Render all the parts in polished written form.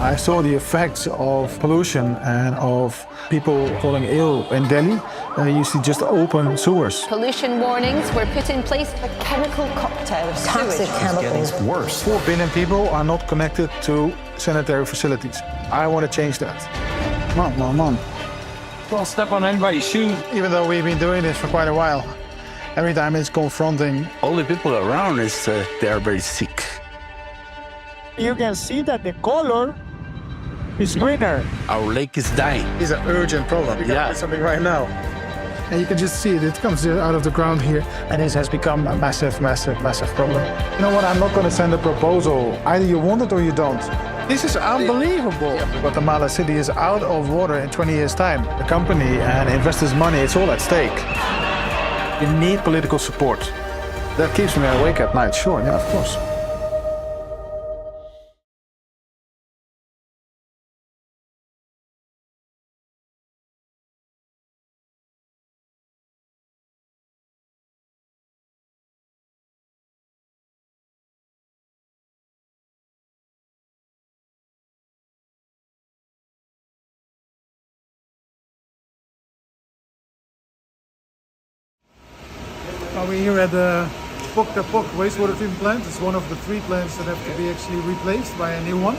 I saw the effects of pollution and of people falling ill in Delhi. You see just open sewers. Pollution warnings were put in place. A chemical cocktail of Toxic sewage. chemicals. Worse. 4 billion people are not connected to sanitary facilities. I want to change that. Come on. Don't step on anybody's shoes. Even though we've been doing this for quite a while, every time it's confronting. All the people around is they are very sick. You can see that the color is greener. Our lake is dying. It's an urgent problem. We got to do something right now. And you can just see it comes out of the ground here. And this has become a massive problem. You know what, I'm not going to send a proposal. Either you want it or you don't. This is unbelievable. Guatemala City is out of water in 20 years' time. The company and investors' money, it's all at stake. You need political support. That keeps me awake at night, sure, yeah, of course. We're here at the Pok wastewater treatment plant. It's one of the 3 plants that have to be actually replaced by a new one,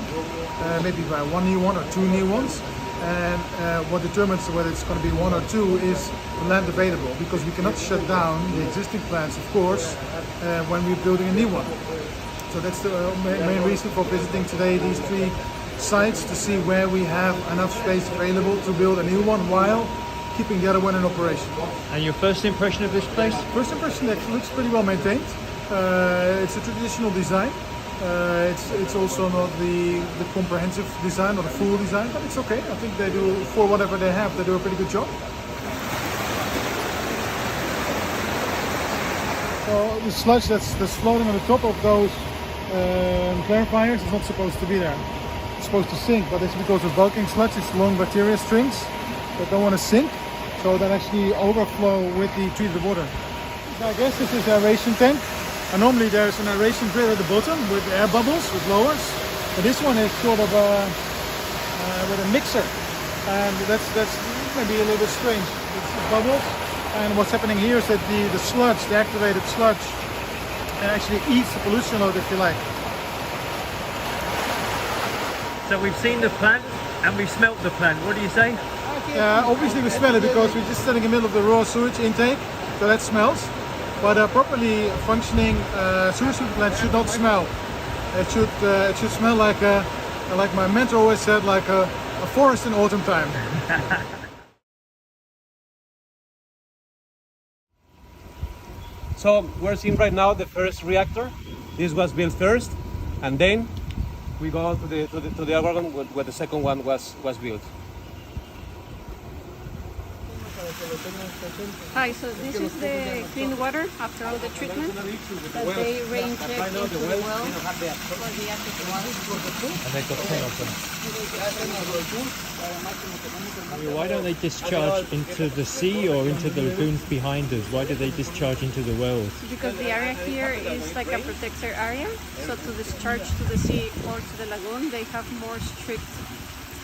maybe by 1 new one or 2 new ones. And what determines whether it's going to be 1 or 2 is the land available, because we cannot shut down the existing plants, of course, when we're building a new one. So that's the main reason for visiting today these 3 sites, to see where we have enough space available to build a new one while keeping the other one in operation. And your first impression of this place? First impression, it looks pretty well maintained. It's a traditional design. It's also not the comprehensive design or the full design, but it's okay. I think they do, for whatever they have, they do a pretty good job. So the sludge that's floating on the top of those clarifiers is not supposed to be there. It's supposed to sink, but it's because of bulking sludge. It's long bacteria strings that don't want to sink, so that actually overflow with the treated water. So I guess this is the aeration tank. And normally there's an aeration grid at the bottom with air bubbles, with blowers. But this one is sort of with a mixer. And that's maybe a little bit strange. It's bubbles. And what's happening here is that the sludge, the activated sludge, actually eats the pollution load, if you like. So we've seen the plant and we've smelt the plant. What do you say? Obviously we smell it because we're just standing in the middle of the raw sewage intake, so that smells. But a properly functioning sewage treatment plant should not smell. It should smell like my mentor always said, like a forest in autumn time. So we're seeing right now the first reactor. This was built first, and then we go to the other one where the second one was built. Hi, so this is the clean water after all the treatment that they reinject into the well for the acid water. And they've got 10 of them. Why don't they discharge into the sea or into the lagoons behind us? Why do they discharge into the wells? Because the area here is like a protected area, so to discharge to the sea or to the lagoon, they have more strict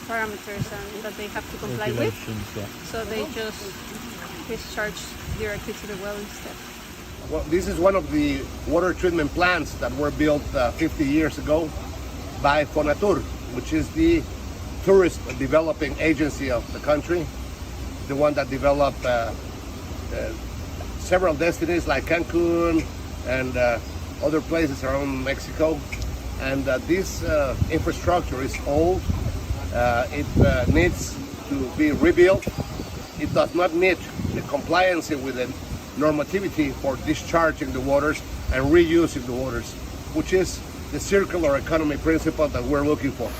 parameters and that they have to comply with. Yeah. So they just discharge directly to the well instead. Well, this is one of the water treatment plants that were built 50 years ago by Fonatur, which is the tourist developing agency of the country, the one that developed several destinies like Cancun and other places around Mexico. And this infrastructure is old. It needs to be rebuilt. It does not meet the compliance with the normativity for discharging the waters and reusing the waters, which is the circular economy principle that we're looking for.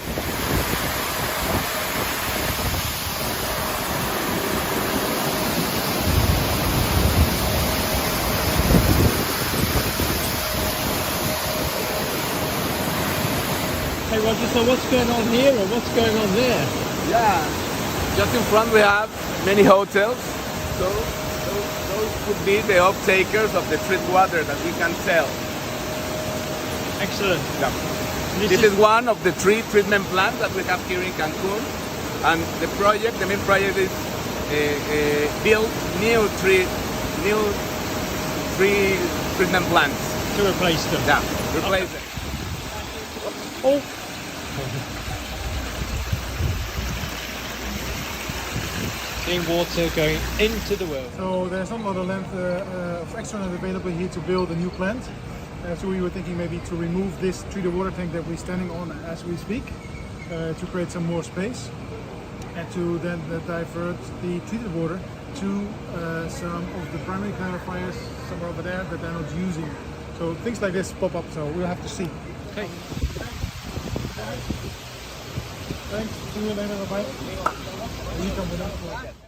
Hey Roger, so what's going on here or what's going on there? Yeah, just in front we have many hotels. So those would be the off-takers of the treated water that we can sell. Excellent. Yeah. This is one of the 3 treatment plants that we have here in Cancun, and the main project is build new three treatment plants. To replace them. Yeah, replace them. Oh. Clean water going into the well. So there's not a lot of land of extra land available here to build a new plant. So we were thinking maybe to remove this treated water tank that we're standing on as we speak, to create some more space, and to then divert the treated water to some of the primary clarifiers somewhere over there that they're not using. So things like this pop up, so we'll have to see. Okay. Thanks, see you later, bye-bye. You come with us.